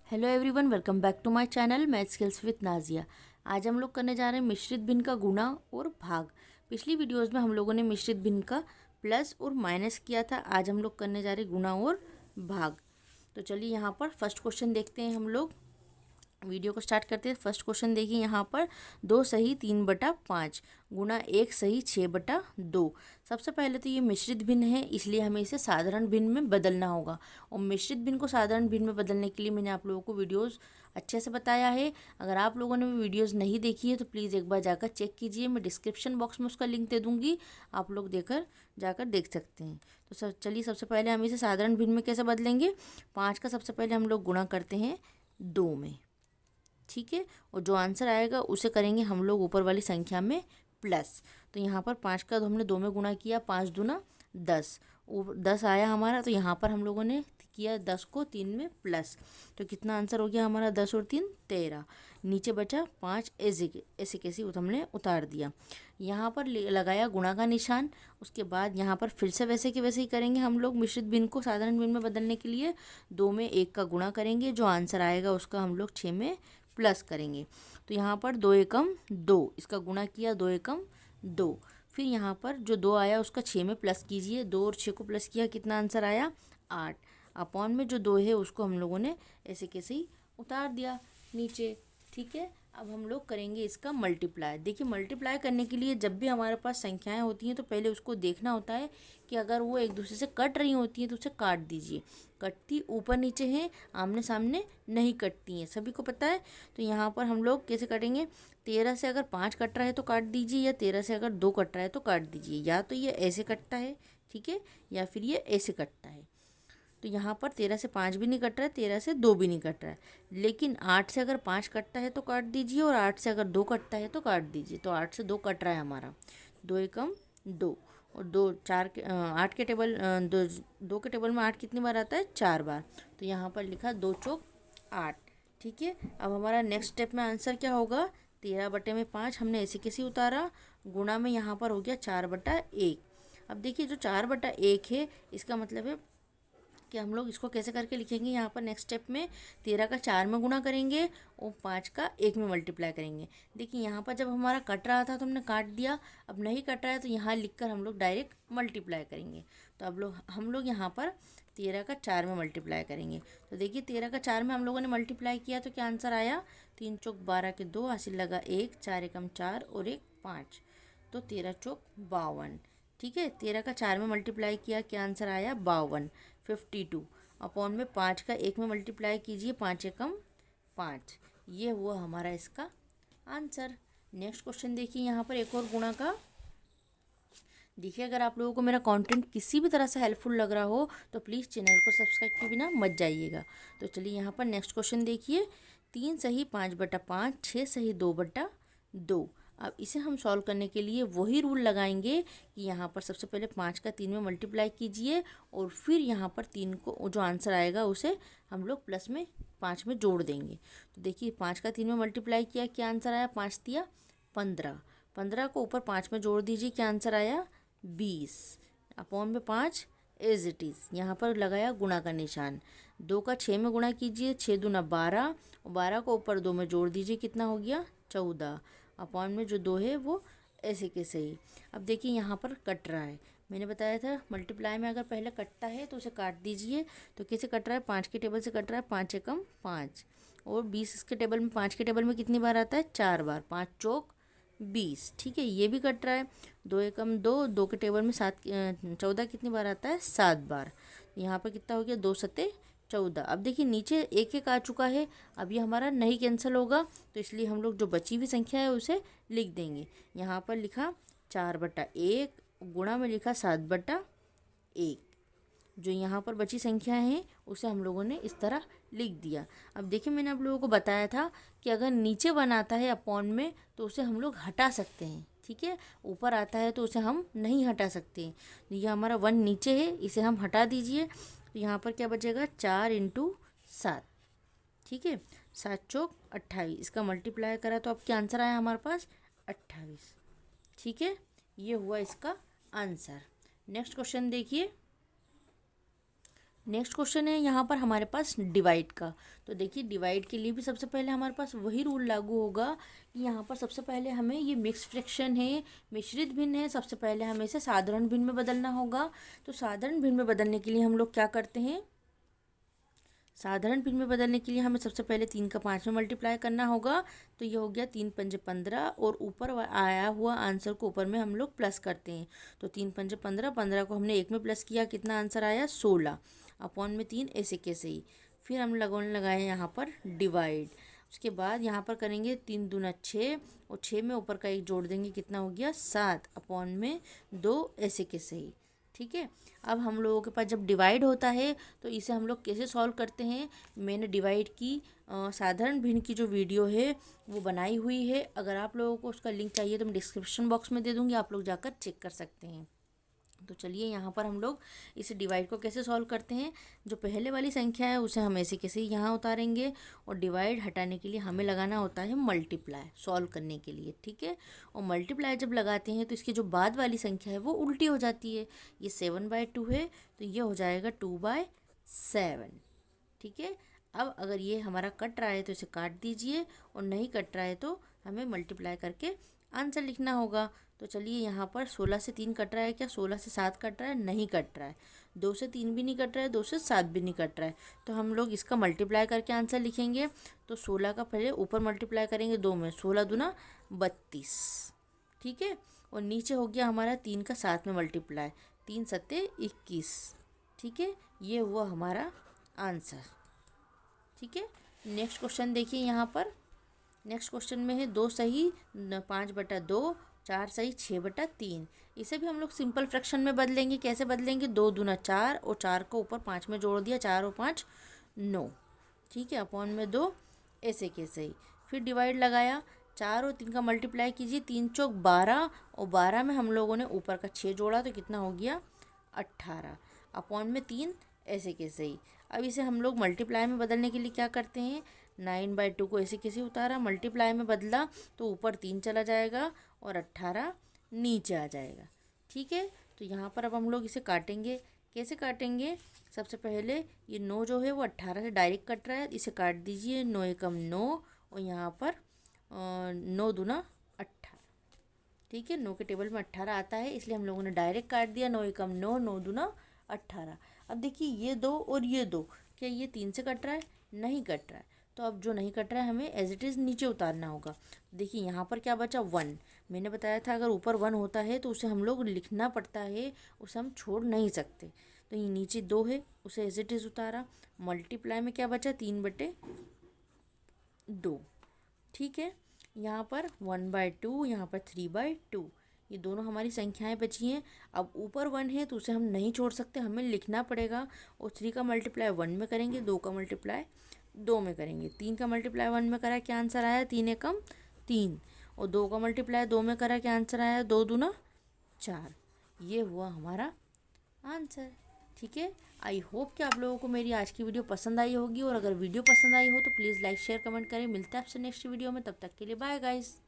Hello everyone, welcome back to my channel math skills with Nazia. आज हम लोग करने जा रहे हैं मिश्रित भिन्न का गुणा और भाग। पिछली वीडियोस में हम लोगों ने मिश्रित भिन्न का प्लस और माइनस किया था। आज हम लोग करने जा रहे हैं गुणा और भाग। तो चलिए यहाँ पर फर्स्ट क्वेश्चन देखते हैं। हम लोग वीडियो को स्टार्ट करते हैं। फर्स्ट क्वेश्चन देखिए यहाँ पर 2 सही 3/5 गुणा 1 सही 6/2। सबसे पहले तो ये मिश्रित भिन्न है, इसलिए हमें इसे साधारण भिन्न में बदलना होगा। और मिश्रित भिन्न को साधारण भिन्न में बदलने के लिए मैंने आप लोगों को वीडियोस अच्छे से बताया है। अगर आप लोगों ने वीडियोस नहीं देखी है तो प्लीज़ एक बार जाकर चेक कीजिए। मैं डिस्क्रिप्शन बॉक्स में उसका लिंक दे दूँगी, आप लोग जाकर देख सकते हैं। तो चलिए सबसे पहले हम इसे साधारण भिन्न में कैसे बदलेंगे। 5 का सबसे पहले हम लोग गुणा करते हैं 2 में, ठीक है। और जो आंसर आएगा उसे करेंगे हम लोग ऊपर वाली संख्या में प्लस। तो यहाँ पर 5 का हमने 2 में गुणा किया, 5 दूना 10, 10 आया हमारा। तो यहाँ पर हम लोगों ने किया 10 को 3 में प्लस। तो कितना आंसर हो गया हमारा, 10 और 3 13। नीचे बचा 5, ऐसे कैसे हमने उतार दिया। यहाँ पर लगाया गुणा का निशान। उसके बाद यहाँ पर फिर से वैसे के वैसे ही करेंगे हम लोग। मिश्रित भिन्न को साधारण भिन्न में बदलने के लिए 2 में 1 का गुणा करेंगे, जो आंसर आएगा उसका हम लोग 6 में प्लस करेंगे। तो यहाँ पर 2 एकम 2, इसका गुणा किया 2 एकम 2। फिर यहाँ पर जो 2 आया उसका 6 में प्लस कीजिए। 2 और 6 को प्लस किया, कितना आंसर आया 8। अपॉन में जो 2 है उसको हम लोगों ने ऐसे कैसे ही उतार दिया नीचे, ठीक है। अब हम लोग करेंगे इसका मल्टीप्लाई। देखिए मल्टीप्लाई करने के लिए जब भी हमारे पास संख्याएं होती हैं तो पहले उसको देखना होता है कि अगर वो एक दूसरे से कट रही होती हैं तो उसे काट दीजिए। कटती ऊपर नीचे हैं, आमने सामने नहीं कटती हैं, सभी को पता है। तो यहाँ पर हम लोग कैसे कटेंगे, 13 से अगर 5 कट रहा है तो काट दीजिए, या 13 से अगर 2 कट रहा है तो काट दीजिए। या तो ये ऐसे कटता है, ठीक है, या फिर ये ऐसे कटता है। तो यहाँ पर 13 से 5 भी नहीं कट रहा है, 13 से 2 भी नहीं कट रहा है। लेकिन 8 से अगर 5 कटता है तो काट दीजिए, और 8 से अगर 2 कटता है तो काट दीजिए। तो 8 से 2 कट रहा है हमारा, 2 एकम 2। और 2 4 के 8 के टेबल 2 के टेबल में 8 कितनी बार आता है, 4 बार। तो यहाँ पर लिखा 2 चौक 8, ठीक है। अब हमारा नेक्स्ट स्टेप में आंसर क्या होगा, 13/5 हमने ऐसे कैसे उतारा, गुणा में यहाँ पर हो गया 4/1। अब देखिए जो 4/1 है इसका मतलब है कि हम लोग इसको कैसे करके लिखेंगे। यहाँ पर नेक्स्ट स्टेप में 13 का 4 में गुणा करेंगे और 5 का 1 में मल्टीप्लाई करेंगे। देखिए यहाँ पर जब हमारा कट रहा था तो हमने काट दिया, अब नहीं कट रहा है तो यहाँ लिखकर हम लोग डायरेक्ट मल्टीप्लाई करेंगे। तो अब हम लोग यहाँ पर 13 का 4 में मल्टीप्लाई करेंगे। तो देखिए 13 का 4 में हम लोगों ने मल्टीप्लाई किया तो क्या आंसर आया, 3 चौक 12 के 2, हासिल लगा 1, 4 एकम 4 और 1 5। तो 13 चौक 52, ठीक है। 13 का 4 में मल्टीप्लाई किया, क्या आंसर आया 52, 52। अपॉन में 5 का 1 में मल्टीप्लाई कीजिए, 5 एकम 5। ये हुआ हमारा इसका आंसर। नेक्स्ट क्वेश्चन देखिए, यहाँ पर एक और गुणा का। देखिए अगर आप लोगों को मेरा कंटेंट किसी भी तरह से हेल्पफुल लग रहा हो तो प्लीज़ चैनल को सब्सक्राइब के बिना मत जाइएगा। तो चलिए यहाँ पर नेक्स्ट क्वेश्चन देखिए, 3 सही 5/5, 6 सही 2/2। अब इसे हम सॉल्व करने के लिए वही रूल लगाएंगे कि यहाँ पर सबसे पहले 5 का 3 में मल्टीप्लाई कीजिए, और फिर यहाँ पर 3 को जो आंसर आएगा उसे हम लोग प्लस में 5 में जोड़ देंगे। तो देखिए 5 का 3 में मल्टीप्लाई किया, क्या आंसर आया, 5 दिया 15। 15 को ऊपर 5 में जोड़ दीजिए, क्या आंसर आया 20। अपॉन में 5 एज इट इज़, यहाँ पर लगाया गुणा का निशान। 2 का 6 में गुणा कीजिए, 6 दूना 12, और 12 को ऊपर 2 में जोड़ दीजिए, कितना हो गया 14। अपॉन में जो 2 है वो ऐसे के सही। अब देखिए यहाँ पर कट रहा है, मैंने बताया था मल्टीप्लाई में अगर पहले कटता है तो उसे काट दीजिए। तो कैसे कट रहा है, 5 के टेबल से कट रहा है, 5 एकम 5, और 20 इसके टेबल में, 5 के टेबल में कितनी बार आता है, 4 बार, 5 चौक 20, ठीक है। ये भी कट रहा है, 2 एकम 2, 2 के टेबल में 14 कितनी बार आता है, 7 बार। यहाँ पर कितना हो गया, 2 सत्ते 14। अब देखिए नीचे एक एक आ चुका है, अब ये हमारा नहीं कैंसिल होगा, तो इसलिए हम लोग जो बची हुई संख्या है उसे लिख देंगे। यहाँ पर लिखा 4/1, गुणा में लिखा 7/1। जो यहाँ पर बची संख्या है उसे हम लोगों ने इस तरह लिख दिया। अब देखिए मैंने आप लोगों को बताया था कि अगर नीचे वन आता है अपॉन में तो उसे हम लोग हटा सकते हैं, ठीक है। ऊपर आता है तो उसे हम नहीं हटा सकते। ये हमारा 1 नीचे है, इसे हम हटा दीजिए। तो यहाँ पर क्या बचेगा, 4 × 7, ठीक है। 7 चौक 28, इसका मल्टीप्लाई करा तो अब क्या आंसर आया हमारे पास, 28, ठीक है। ये हुआ इसका आंसर। नेक्स्ट क्वेश्चन देखिए, नेक्स्ट क्वेश्चन है यहाँ पर हमारे पास डिवाइड का। तो देखिए डिवाइड के लिए भी सबसे पहले हमारे पास वही रूल लागू होगा कि यहाँ पर सबसे पहले हमें ये मिक्स फ्रैक्शन है, मिश्रित भिन्न है, सबसे पहले हमें इसे साधारण भिन्न में बदलना होगा। तो साधारण भिन्न में बदलने के लिए हम लोग क्या करते हैं, साधारण भिन्न में बदलने के लिए हमें सबसे पहले 3 का 5 में मल्टीप्लाई करना होगा। तो ये हो गया 3 पंजे 15 और ऊपर आया हुआ आंसर को ऊपर में हम लोग प्लस करते हैं। तो 3 पंजे 15, 15 को हमने 1 में प्लस किया, कितना आंसर आया 16 अपॉन में 3, ऐसे कैसे ही। फिर हम लगाए यहाँ पर डिवाइड। उसके बाद यहाँ पर करेंगे 3 दूना 6 और 6 में ऊपर का 1 जोड़ देंगे, कितना हो गया 7 अपॉन में 2, ऐसे कैसे ही। ठीक है, अब हम लोगों के पास जब डिवाइड होता है तो इसे हम लोग कैसे सॉल्व करते हैं, मैंने डिवाइड की साधारण भिन्न की जो वीडियो है वो बनाई हुई है। अगर आप लोगों को उसका लिंक चाहिए तो मैं डिस्क्रिप्शन बॉक्स में दे दूँगी, आप लोग जाकर चेक कर सकते हैं। तो चलिए यहाँ पर हम लोग इसे डिवाइड को कैसे सॉल्व करते हैं। जो पहले वाली संख्या है उसे हम ऐसे कैसे यहाँ उतारेंगे और डिवाइड हटाने के लिए हमें लगाना होता है मल्टीप्लाई सॉल्व करने के लिए। ठीक है, और मल्टीप्लाई जब लगाते हैं तो इसकी जो बाद वाली संख्या है वो उल्टी हो जाती है। ये 7/2 है तो ये हो जाएगा 2/7। ठीक है, अब अगर ये हमारा कट रहा है तो इसे काट दीजिए और नहीं कट रहा है तो हमें मल्टीप्लाई करके आंसर लिखना होगा। तो चलिए यहाँ पर 16 से 3 कट रहा है क्या, 16 से 7 कट रहा है, नहीं कट रहा है। 2 से 3 भी नहीं कट रहा है, 2 से 7 भी नहीं कट रहा है। तो हम लोग इसका मल्टीप्लाई करके आंसर लिखेंगे। तो 16 का पहले ऊपर मल्टीप्लाई करेंगे 2 में, 16 दूना 32। ठीक है, और नीचे हो गया हमारा 3 का 7 में मल्टीप्लाई, 3 सत्ते 21। ठीक है, ये हुआ हमारा आंसर। ठीक है, नेक्स्ट क्वेश्चन देखिए यहाँ पर। नेक्स्ट क्वेश्चन में है 2 सही 5/2, 4 सही 6/3। इसे भी हम लोग सिंपल फ्रैक्शन में बदलेंगे। कैसे बदलेंगे, 2 दूना 4 और 4 को ऊपर 5 में जोड़ दिया, 4 और 5 9। ठीक है, अपॉन में 2, ऐसे कैसे ही। फिर डिवाइड लगाया, 4 और 3 का मल्टीप्लाई कीजिए, 3 चौक 12 और 12 में हम लोगों ने ऊपर का 6 जोड़ा तो कितना हो गया 18 अपॉन में 3, ऐसे कैसे ही। अब इसे हम लोग मल्टीप्लाई में बदलने के लिए क्या करते हैं, 9/2 को ऐसे कैसे उतारा, मल्टीप्लाई में बदला तो ऊपर 3 चला जाएगा और 18 नीचे आ जाएगा। ठीक है, तो यहाँ पर अब हम लोग इसे काटेंगे। कैसे काटेंगे, सबसे पहले ये 9 जो है वो 18 से डायरेक्ट कट रहा है, इसे काट दीजिए। 9 एकम 9 और यहाँ पर 9 दूना 18। ठीक है, 9 के टेबल में 18 आता है इसलिए हम लोगों ने डायरेक्ट काट दिया। 9 एकम 9, 9 दूना 18। अब देखिए ये 2 और ये 2, क्या ये 3 से कट रहा है, नहीं कट रहा है। तो अब जो नहीं कट रहा है हमें एज इट इज़ नीचे उतारना होगा। देखिए यहाँ पर क्या बचा 1। मैंने बताया था अगर ऊपर 1 होता है तो उसे हम लोग लिखना पड़ता है, उसे हम छोड़ नहीं सकते। तो ये नीचे 2 है, उसे एज इट इज़ उतारा। मल्टीप्लाई में क्या बचा 3/2। ठीक है, यहाँ पर 1/2, यहाँ पर 3/2, ये दोनों हमारी संख्याएं बची हैं। अब ऊपर 1 है तो उसे हम नहीं छोड़ सकते, हमें लिखना पड़ेगा। और 3 का मल्टीप्लाई 1 में करेंगे, 2 का मल्टीप्लाई 2 में करेंगे, 3 का मल्टीप्लाई 1 में करा क्या आंसर आया 3 एकम 3, और 2 का मल्टीप्लाई 2 में करा क्या आंसर आया 2 दूना 4। ये हुआ हमारा आंसर। ठीक है, आई होप कि आप लोगों को मेरी आज की वीडियो पसंद आई होगी, और अगर वीडियो पसंद आई हो तो प्लीज़ लाइक शेयर कमेंट करें। मिलते हैं आपसे नेक्स्ट वीडियो में, तब तक के लिए बाय गाइस।